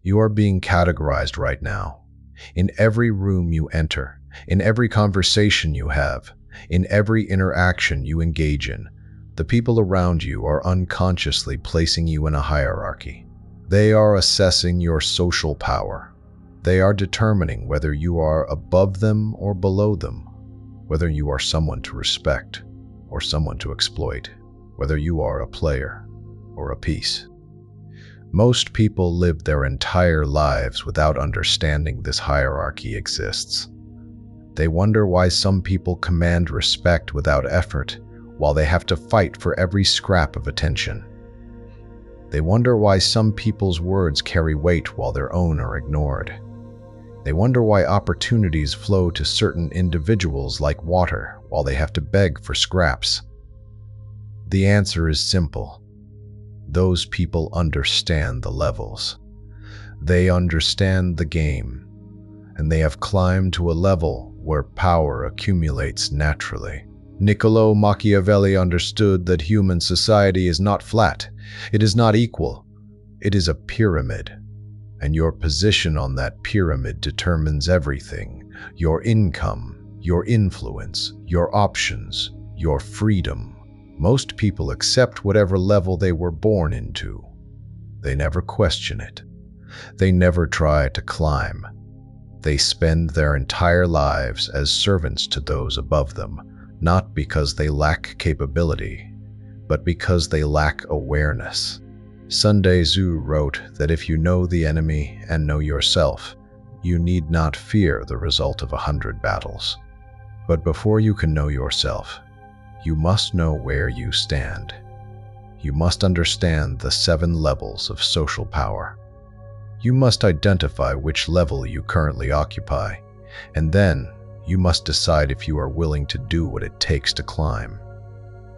You are being categorized right now. In every room you enter, in every conversation you have, in every interaction you engage in, the people around you are unconsciously placing you in a hierarchy. They are assessing your social power. They are determining whether you are above them or below them, whether you are someone to respect or someone to exploit, whether you are a player or a piece. Most people live their entire lives without understanding this hierarchy exists. They wonder why some people command respect without effort, while they have to fight for every scrap of attention. They wonder why some people's words carry weight while their own are ignored. They wonder why opportunities flow to certain individuals like water, while they have to beg for scraps. The answer is simple. Those people understand the levels. They understand the game, and they have climbed to a level where power accumulates naturally. Niccolo Machiavelli understood that human society is not flat, it is not equal, it is a pyramid. And your position on that pyramid determines everything: your income, your influence, your options, your freedom. Most people accept whatever level they were born into. They never question it. They never try to climb. They spend their entire lives as servants to those above them, not because they lack capability, but because they lack awareness. Sun Tzu wrote that if you know the enemy and know yourself, you need not fear the result of 100 battles. But before you can know yourself, you must know where you stand. You must understand the 7 levels of social power. You must identify which level you currently occupy, and then you must decide if you are willing to do what it takes to climb.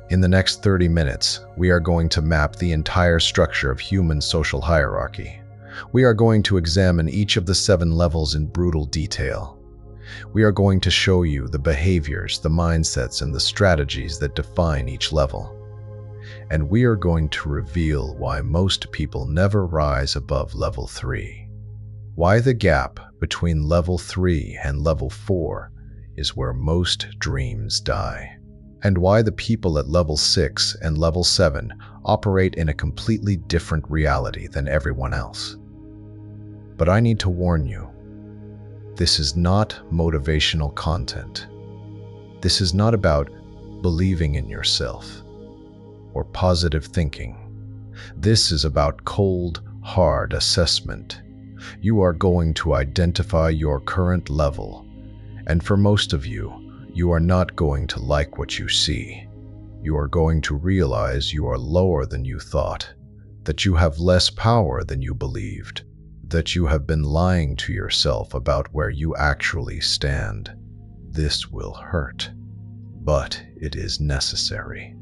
In the next 30 minutes, we are going to map the entire structure of human social hierarchy. We are going to examine each of the 7 levels in brutal detail. We are going to show you the behaviors, the mindsets, and the strategies that define each level. And we are going to reveal why most people never rise above level 3. Why the gap between level 3 and level 4 is where most dreams die. And why the people at level 6 and level 7 operate in a completely different reality than everyone else. But I need to warn you, this is not motivational content. This is not about believing in yourself or positive thinking. This is about cold, hard assessment. You are going to identify your current level, and for most of you, you are not going to like what you see. You are going to realize you are lower than you thought, that you have less power than you believed, that you have been lying to yourself about where you actually stand. This will hurt, but it is necessary.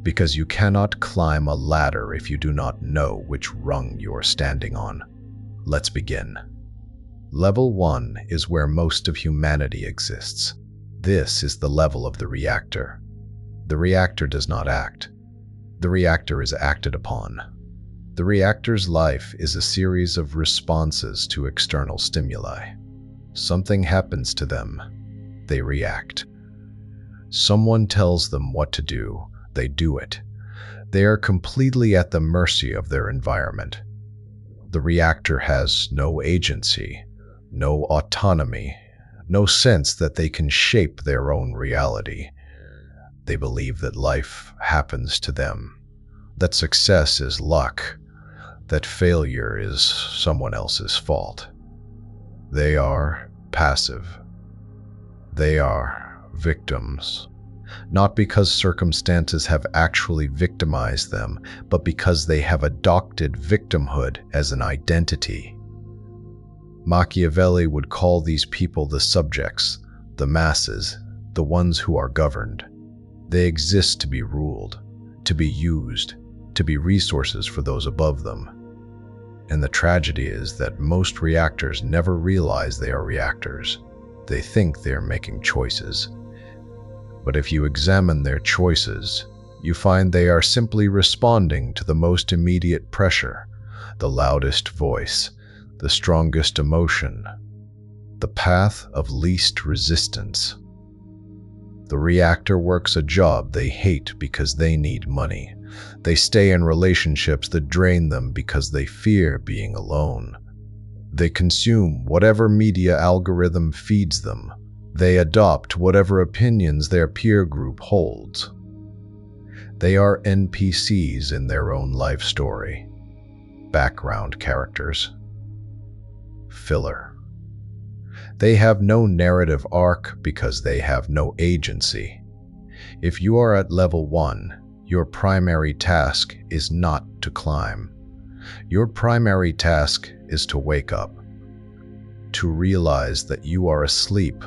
Because you cannot climb a ladder if you do not know which rung you are standing on. Let's begin. Level 1 is where most of humanity exists. This is the level of the reactor. The reactor does not act. The reactor is acted upon. The reactor's life is a series of responses to external stimuli. Something happens to them. They react. Someone tells them what to do. They do it. They are completely at the mercy of their environment. The reactor has no agency, no autonomy, no sense that they can shape their own reality. They believe that life happens to them, that success is luck, that failure is someone else's fault. They are passive. They are victims. Not because circumstances have actually victimized them, but because they have adopted victimhood as an identity. Machiavelli would call these people the subjects, the masses, the ones who are governed. They exist to be ruled, to be used, to be resources for those above them. And the tragedy is that most reactors never realize they are reactors. They think they are making choices. But if you examine their choices, you find they are simply responding to the most immediate pressure, the loudest voice, the strongest emotion, the path of least resistance. The reactor works a job they hate because they need money. They stay in relationships that drain them because they fear being alone. They consume whatever media algorithm feeds them. They adopt whatever opinions their peer group holds. They are NPCs in their own life story. Background characters. Filler. They have no narrative arc because they have no agency. If you are at level 1, your primary task is not to climb. Your primary task is to wake up, to realize that you are asleep,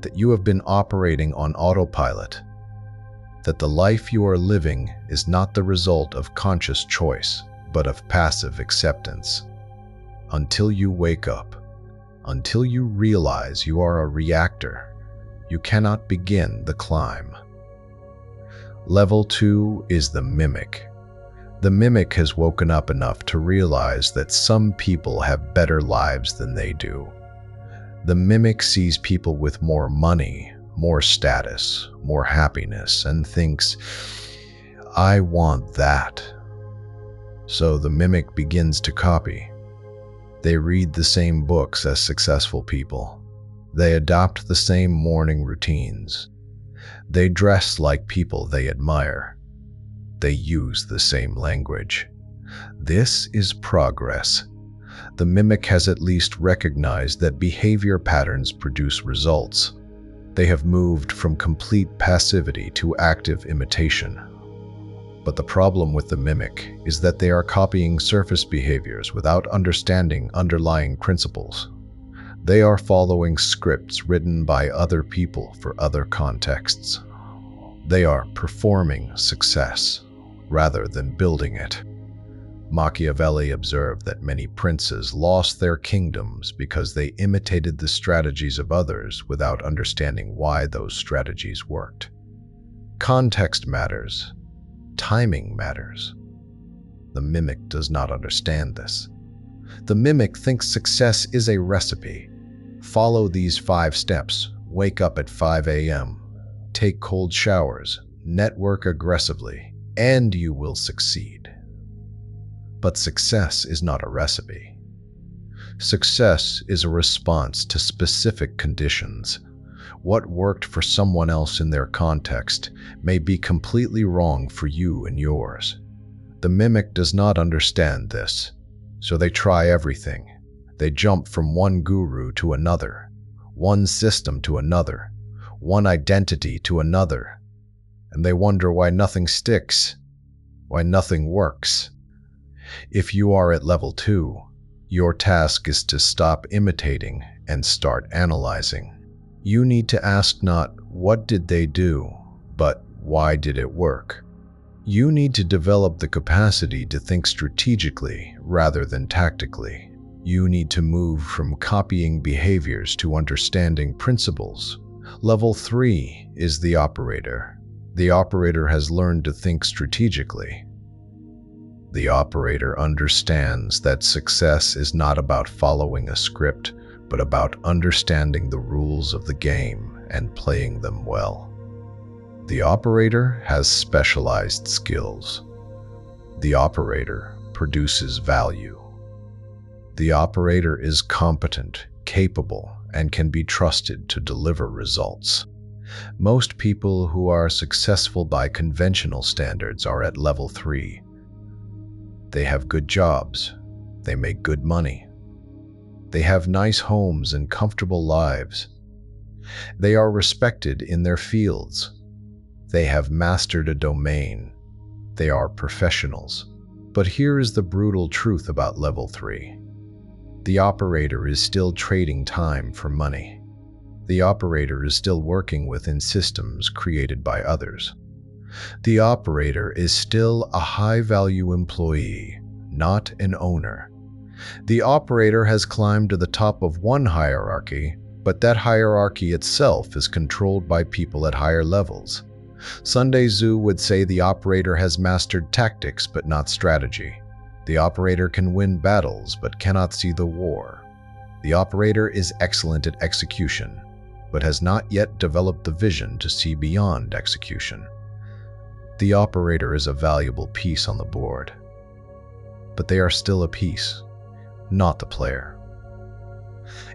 that you have been operating on autopilot, that the life you are living is not the result of conscious choice, but of passive acceptance. Until you wake up, until you realize you are a reactor, you cannot begin the climb. Level 2 is the mimic. The mimic has woken up enough to realize that some people have better lives than they do. The mimic sees people with more money, more status, more happiness, and thinks, "I want that." So the mimic begins to copy. They read the same books as successful people. They adopt the same morning routines. They dress like people they admire. They use the same language. This is progress. The mimic has at least recognized that behavior patterns produce results. They have moved from complete passivity to active imitation. But the problem with the mimic is that they are copying surface behaviors without understanding underlying principles. They are following scripts written by other people for other contexts. They are performing success rather than building it. Machiavelli observed that many princes lost their kingdoms because they imitated the strategies of others without understanding why those strategies worked. Context matters. Timing matters. The mimic does not understand this. The mimic thinks success is a recipe. Follow these 5 steps. Wake up at 5 a.m. Take cold showers. Network aggressively, and you will succeed. But success is not a recipe. Success is a response to specific conditions. What worked for someone else in their context may be completely wrong for you and yours. The mimic does not understand this, so they try everything. They jump from one guru to another, one system to another, one identity to another, and they wonder why nothing sticks, why nothing works. If you are at level 2, your task is to stop imitating and start analyzing. You need to ask not, "What did they do?" but "Why did it work?" You need to develop the capacity to think strategically rather than tactically. You need to move from copying behaviors to understanding principles. Level 3 is the operator. The operator has learned to think strategically. The operator understands that success is not about following a script, but about understanding the rules of the game and playing them well. The operator has specialized skills. The operator produces value. The operator is competent, capable, and can be trusted to deliver results. Most people who are successful by conventional standards are at level 3. They have good jobs. They make good money. They have nice homes and comfortable lives. They are respected in their fields. They have mastered a domain. They are professionals. But here is the brutal truth about level 3. The operator is still trading time for money. The operator is still working within systems created by others. The operator is still a high-value employee, not an owner. The operator has climbed to the top of one hierarchy, but that hierarchy itself is controlled by people at higher levels. Sun Tzu would say the operator has mastered tactics but not strategy. The operator can win battles but cannot see the war. The operator is excellent at execution, but has not yet developed the vision to see beyond execution. The operator is a valuable piece on the board, but they are still a piece, not the player.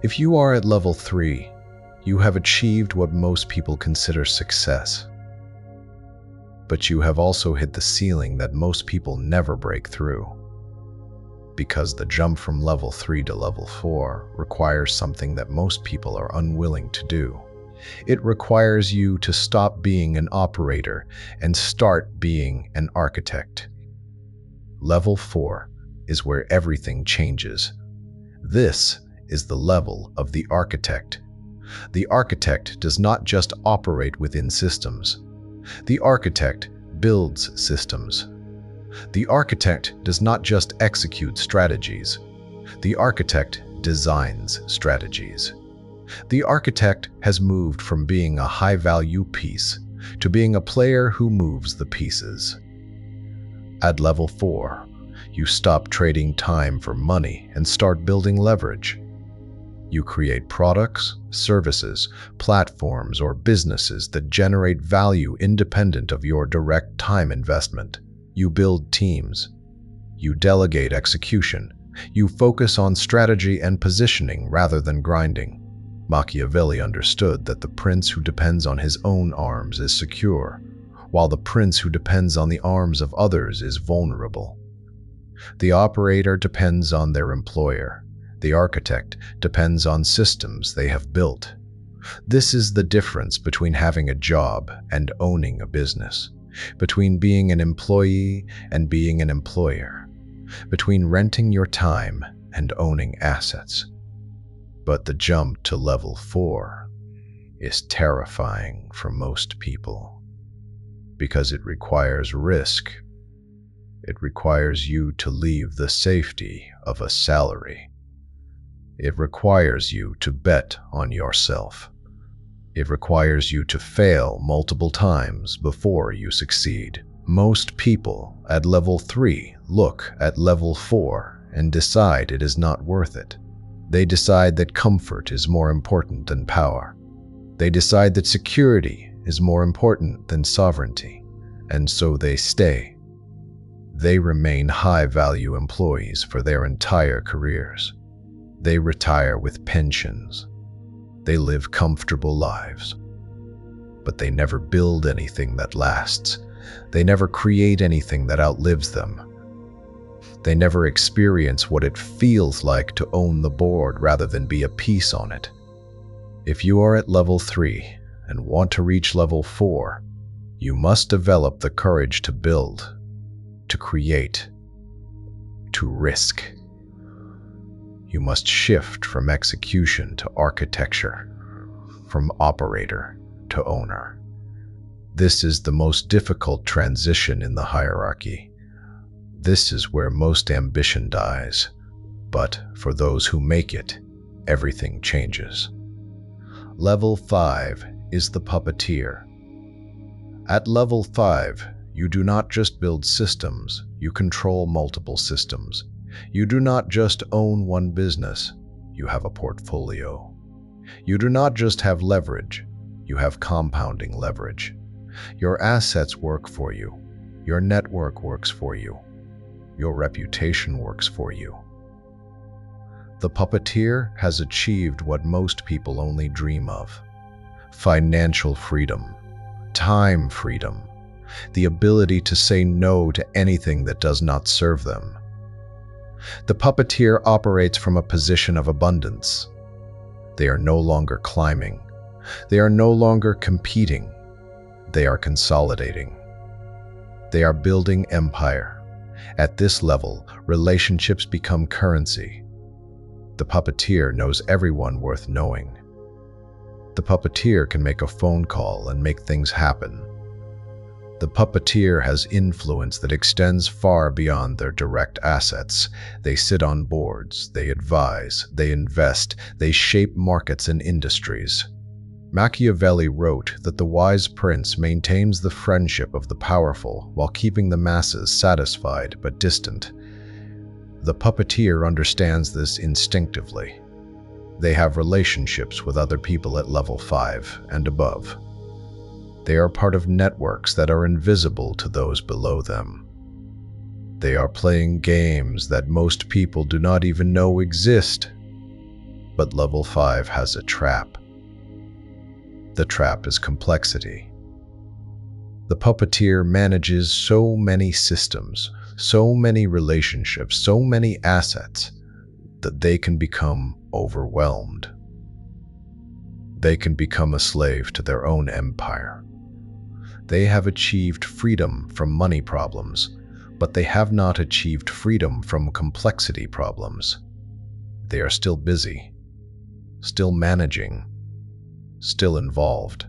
If you are at level 3, you have achieved what most people consider success. But you have also hit the ceiling that most people never break through. Because the jump from level 3 to level 4 requires something that most people are unwilling to do. It requires you to stop being an operator and start being an architect. Level 4 is where everything changes. This is the level of the architect. The architect does not just operate within systems. The architect builds systems. The architect does not just execute strategies. The architect designs strategies. The architect has moved from being a high-value piece to being a player who moves the pieces. At level 4, you stop trading time for money and start building leverage. You create products, services, platforms, or businesses that generate value independent of your direct time investment. You build teams. You delegate execution. You focus on strategy and positioning rather than grinding. Machiavelli understood that the prince who depends on his own arms is secure, while the prince who depends on the arms of others is vulnerable. The operator depends on their employer. The architect depends on systems they have built. This is the difference between having a job and owning a business, between being an employee and being an employer, between renting your time and owning assets. But the jump to level 4 is terrifying for most people because it requires risk. It requires you to leave the safety of a salary. It requires you to bet on yourself. It requires you to fail multiple times before you succeed. Most people at level 3 look at level 4 and decide it is not worth it. They decide that comfort is more important than power. They decide that security is more important than sovereignty, and so they stay. They remain high-value employees for their entire careers. They retire with pensions. They live comfortable lives. But they never build anything that lasts. They never create anything that outlives them. They never experience what it feels like to own the board rather than be a piece on it. If you are at level 3 and want to reach level 4, you must develop the courage to build, to create, to risk. You must shift from execution to architecture, from operator to owner. This is the most difficult transition in the hierarchy. This is where most ambition dies, but for those who make it, everything changes. Level 5 is the puppeteer. At level 5, you do not just build systems, you control multiple systems. You do not just own one business, you have a portfolio. You do not just have leverage, you have compounding leverage. Your assets work for you. Your network works for you. Your reputation works for you. The puppeteer has achieved what most people only dream of: financial freedom, time freedom, the ability to say no to anything that does not serve them. The puppeteer operates from a position of abundance. They are no longer climbing. They are no longer competing. They are consolidating. They are building empire. At this level, relationships become currency. The puppeteer knows everyone worth knowing. The puppeteer can make a phone call and make things happen. The puppeteer has influence that extends far beyond their direct assets. They sit on boards, they advise, they invest, they shape markets and industries. Machiavelli wrote that the wise prince maintains the friendship of the powerful while keeping the masses satisfied but distant. The puppeteer understands this instinctively. They have relationships with other people at level 5 and above. They are part of networks that are invisible to those below them. They are playing games that most people do not even know exist. But level 5 has a trap. The trap is complexity. The puppeteer manages so many systems, so many relationships, so many assets, that they can become overwhelmed. They can become a slave to their own empire. They have achieved freedom from money problems, but they have not achieved freedom from complexity problems. They are still busy, still managing, still involved.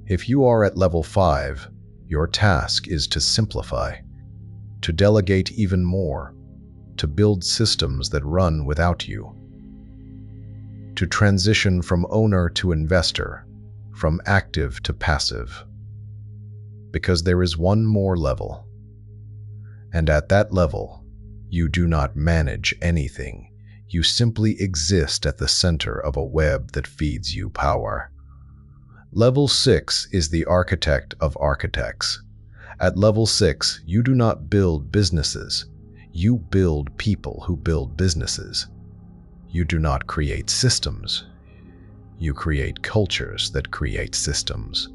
If you are at level 5, your task is to simplify, to delegate even more, to build systems that run without you, to transition from owner to investor, from active to passive. Because there is one more level. And at that level, you do not manage anything. You simply exist at the center of a web that feeds you power. Level 6 is the architect of architects. At level 6, you do not build businesses. You build people who build businesses. You do not create systems. You create cultures that create systems.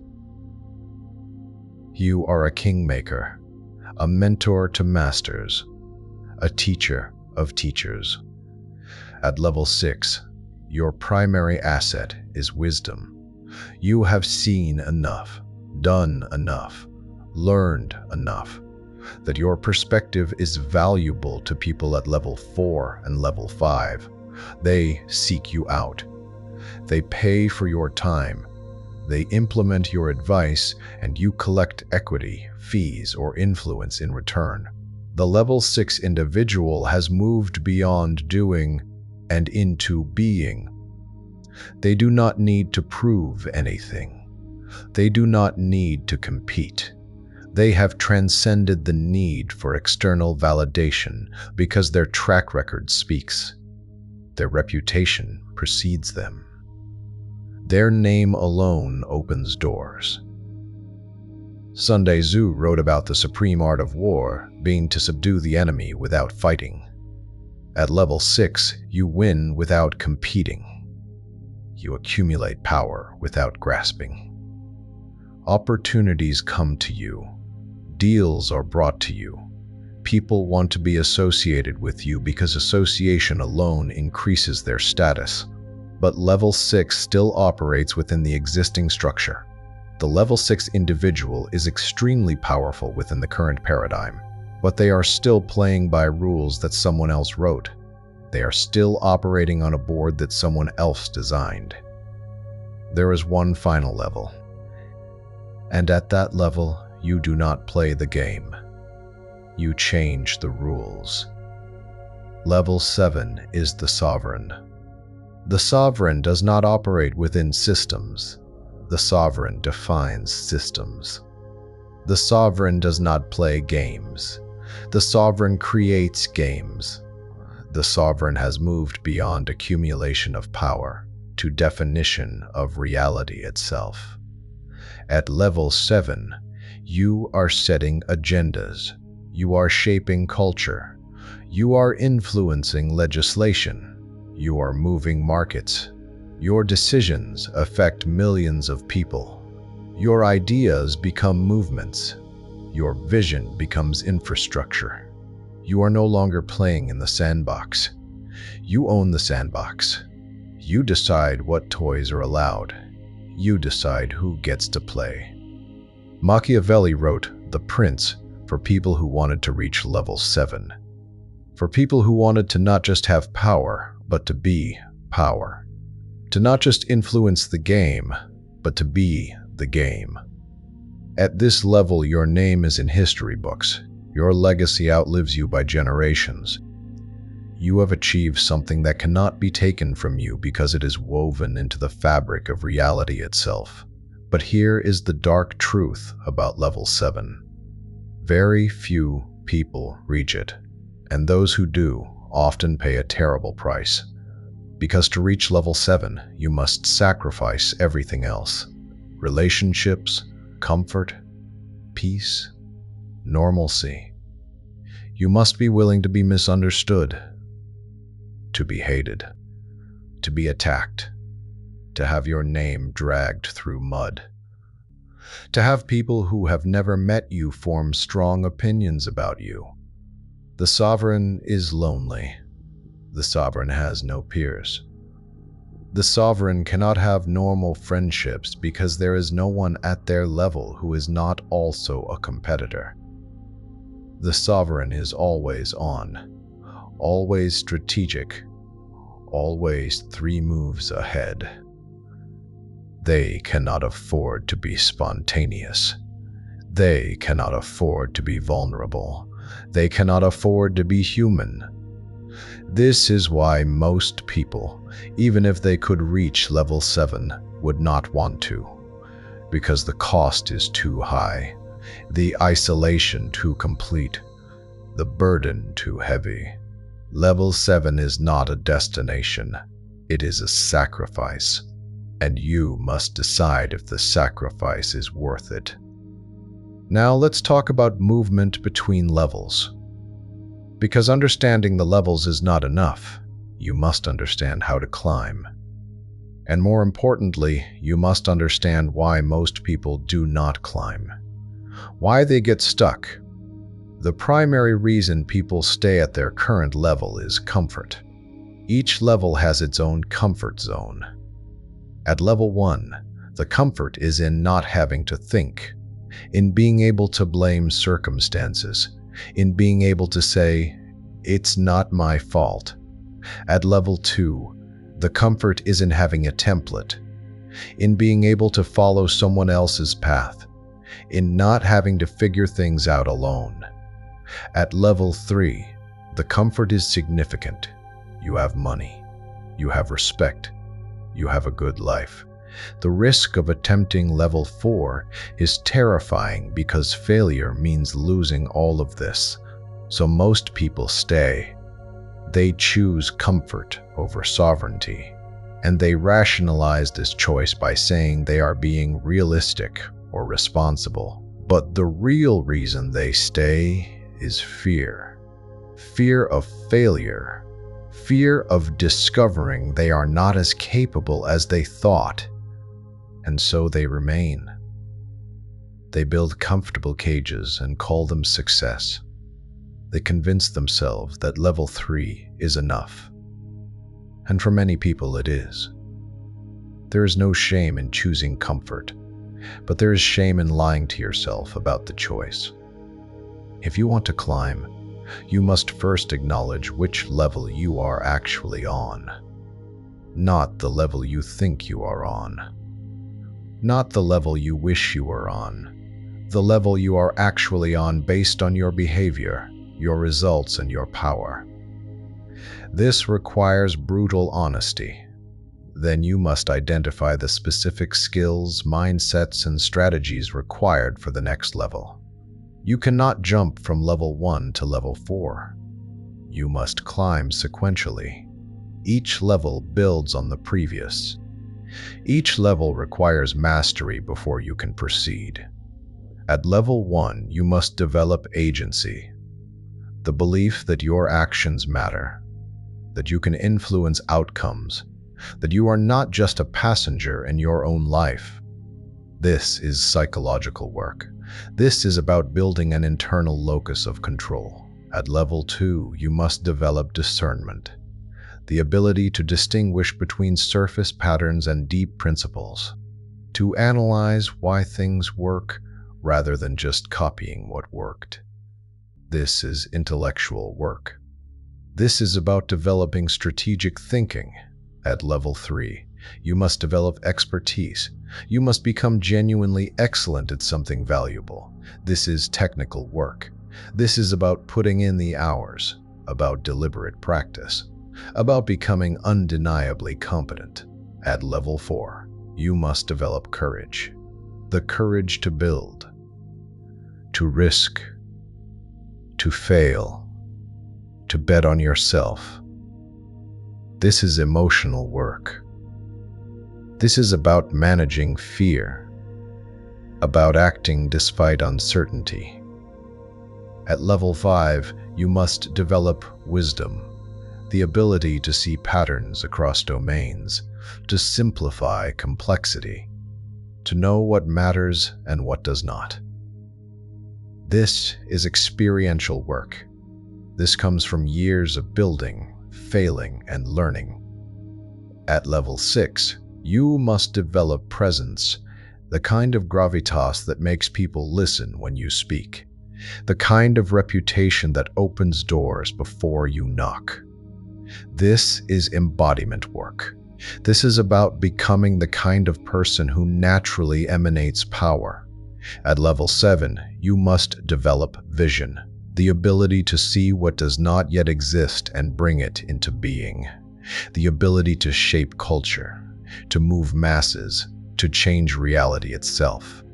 You are a kingmaker, a mentor to masters, a teacher of teachers. At level 6, your primary asset is wisdom. You have seen enough, done enough, learned enough, that your perspective is valuable to people at level 4 and level 5. They seek you out. They pay for your time. They implement your advice, and you collect equity, fees, or influence in return. The level 6 individual has moved beyond doing and into being. They do not need to prove anything. They do not need to compete. They have transcended the need for external validation because their track record speaks. Their reputation precedes them. Their name alone opens doors. Sun Tzu wrote about the supreme art of war being to subdue the enemy without fighting. At level 6, you win without competing. You accumulate power without grasping. Opportunities come to you. Deals are brought to you. People want to be associated with you because association alone increases their status. But level 6 still operates within the existing structure. The level 6 individual is extremely powerful within the current paradigm, but they are still playing by rules that someone else wrote. They are still operating on a board that someone else designed. There is one final level. And at that level, you do not play the game. You change the rules. Level 7 is the sovereign. The sovereign does not operate within systems. The sovereign defines systems. The sovereign does not play games. The sovereign creates games. The sovereign has moved beyond accumulation of power to definition of reality itself. At level 7, you are setting agendas. You are shaping culture. You are influencing legislation. You are moving markets. Your decisions affect millions of people. Your ideas become movements. Your vision becomes infrastructure. You are no longer playing in the sandbox. You own the sandbox. You decide what toys are allowed. You decide who gets to play. Machiavelli wrote The Prince for people who wanted to reach level 7. For people who wanted to not just have power, but to be power. To not just influence the game, but to be the game. At this level, your name is in history books. Your legacy outlives you by generations. You have achieved something that cannot be taken from you because it is woven into the fabric of reality itself. But here is the dark truth about level 7. Very few people reach it. And those who do often pay a terrible price. Because to reach level 7, you must sacrifice everything else. Relationships, comfort, peace, normalcy. You must be willing to be misunderstood, to be hated, to be attacked, to have your name dragged through mud, to have people who have never met you form strong opinions about you. The sovereign is lonely. The sovereign has no peers. The sovereign cannot have normal friendships because there is no one at their level who is not also a competitor. The sovereign is always on, always strategic, always 3 moves ahead. They cannot afford to be spontaneous. They cannot afford to be vulnerable. They cannot afford to be human. This is why most people, even if they could reach level 7, would not want to, because the cost is too high, the isolation too complete, the burden too heavy. Level 7 is not a destination, it is a sacrifice, and you must decide if the sacrifice is worth it. Now let's talk about movement between levels. Because understanding the levels is not enough, you must understand how to climb. And more importantly, you must understand why most people do not climb. Why they get stuck. The primary reason people stay at their current level is comfort. Each level has its own comfort zone. At level 1, the comfort is in not having to think, in being able to blame circumstances, in being able to say, "It's not my fault." At level 2, the comfort is in having a template, in being able to follow someone else's path, in not having to figure things out alone. At level 3, the comfort is significant. You have money, you have respect, you have a good life. The risk of attempting level 4 is terrifying because failure means losing all of this. So most people stay. They choose comfort over sovereignty, and they rationalize this choice by saying they are being realistic or responsible. But the real reason they stay is fear. Fear of failure. Fear of discovering they are not as capable as they thought. And so they remain. They build comfortable cages and call them success. They convince themselves that level 3 is enough. And for many people it is. There is no shame in choosing comfort, but there is shame in lying to yourself about the choice. If you want to climb, you must first acknowledge which level you are actually on. Not the level you think you are on. Not the level you wish you were on. The level you are actually on based on your behavior, your results, and your power. This requires brutal honesty. Then you must identify the specific skills, mindsets, and strategies required for the next level. You cannot jump from level 1 to level 4. You must climb sequentially. Each level builds on the previous. Each level requires mastery before you can proceed. At level 1, you must develop agency. The belief that your actions matter, that you can influence outcomes, that you are not just a passenger in your own life. This is psychological work. This is about building an internal locus of control. At level 2, you must develop discernment, the ability to distinguish between surface patterns and deep principles, to analyze why things work rather than just copying what worked. This is intellectual work. This is about developing strategic thinking. At level 3, you must develop expertise. You must become genuinely excellent at something valuable. This is technical work. This is about putting in the hours, about deliberate practice, about becoming undeniably competent. At level 4, you must develop courage. The courage to build, to risk, to fail, to bet on yourself. This is emotional work. This is about managing fear, about acting despite uncertainty. At level 5, you must develop wisdom, the ability to see patterns across domains, to simplify complexity, to know what matters and what does not. This is experiential work. This comes from years of building, failing, and learning. At level 6, you must develop presence, the kind of gravitas that makes people listen when you speak, the kind of reputation that opens doors before you knock. This is embodiment work. This is about becoming the kind of person who naturally emanates power. At level 7, you must develop vision, the ability to see what does not yet exist and bring it into being, the ability to shape culture, to move masses, to change reality itself.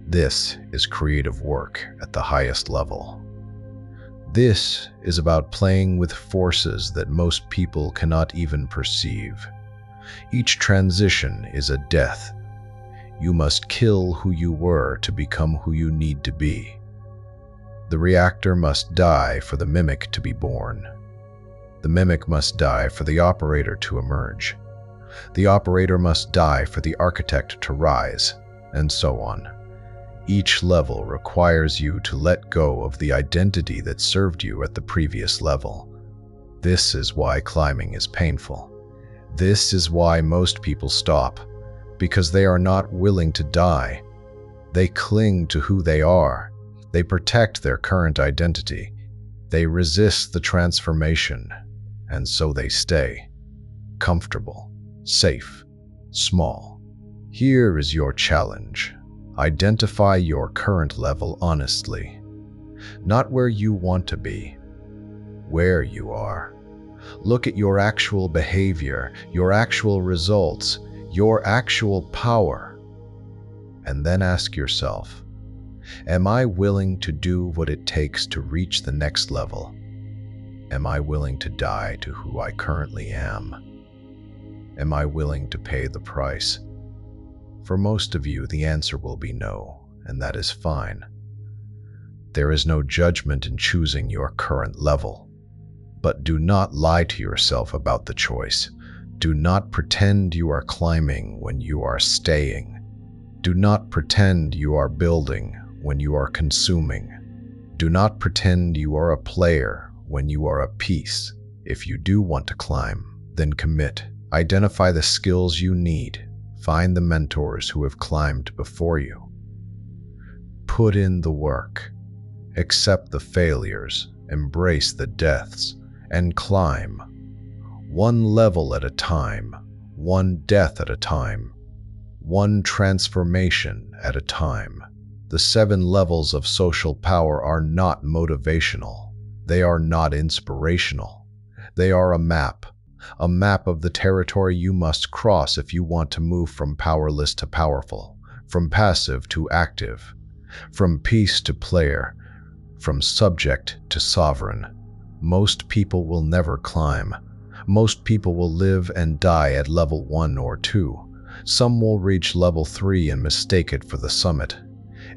This is creative work at the highest level. This is about playing with forces that most people cannot even perceive. Each transition is a death. You must kill who you were to become who you need to be. The reactor must die for the mimic to be born. The mimic must die for the operator to emerge. The operator must die for the architect to rise, and so on. Each level requires you to let go of the identity that served you at the previous level. This is why climbing is painful. This is why most people stop, because they are not willing to die. They cling to who they are. They protect their current identity. They resist the transformation, and so they stay comfortable, safe, small. Here is your challenge. Identify your current level honestly. Not where you want to be, where you are. Look at your actual behavior, your actual results, your actual power. And then ask yourself, am I willing to do what it takes to reach the next level? Am I willing to die to who I currently am? Am I willing to pay the price? For most of you, the answer will be no, and that is fine. There is no judgment in choosing your current level. But do not lie to yourself about the choice. Do not pretend you are climbing when you are staying. Do not pretend you are building when you are consuming. Do not pretend you are a player when you are a piece. If you do want to climb, then commit. Identify the skills you need. Find the mentors who have climbed before you. Put in the work. Accept the failures. Embrace the deaths. And climb. One level at a time. One death at a time. One transformation at a time. The 7 levels of social power are not motivational. They are not inspirational. They are a map of the territory you must cross if you want to move from powerless to powerful, from passive to active, from peace to player, from subject to sovereign. Most people will never climb. Most people will live and die at level 1 or 2. Some will reach level 3 and mistake it for the summit.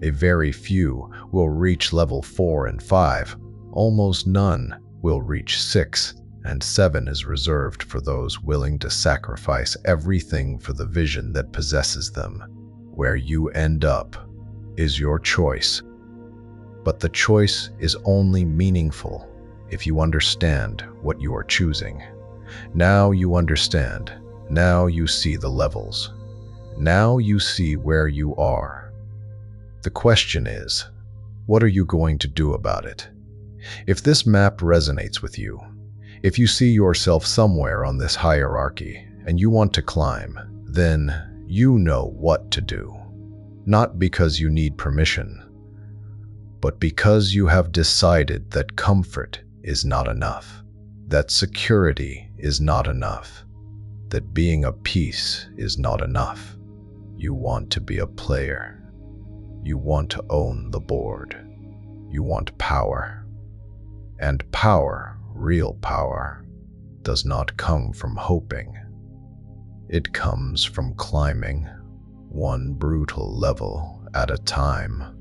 A very few will reach level 4 and 5. Almost none will reach 6, and 7 is reserved for those willing to sacrifice everything for the vision that possesses them. Where you end up is your choice. But the choice is only meaningful if you understand what you are choosing. Now you understand. Now you see the levels. Now you see where you are. The question is, what are you going to do about it? If this map resonates with you, if you see yourself somewhere on this hierarchy and you want to climb, then you know what to do. Not because you need permission, but because you have decided that comfort is not enough, that security is not enough, that being a piece is not enough. You want to be a player. You want to own the board. You want power. And power Real power does not come from hoping. It comes from climbing one brutal level at a time.